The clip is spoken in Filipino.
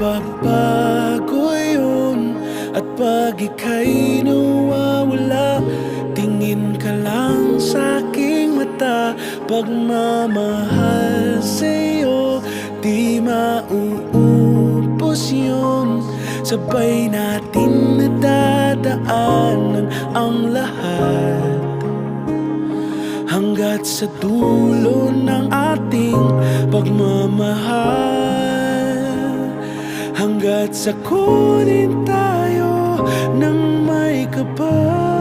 magbabago yun. At pag ika'y nawawala, tingin ka lang sa aking mata. Pagmamahal sa'yo, di mauubos yun. Sabay natin nadadaanan ang lahat, hanggat sa dulo ng ating pagmamahal. Hanggat sa kunin tayo ng may kapal.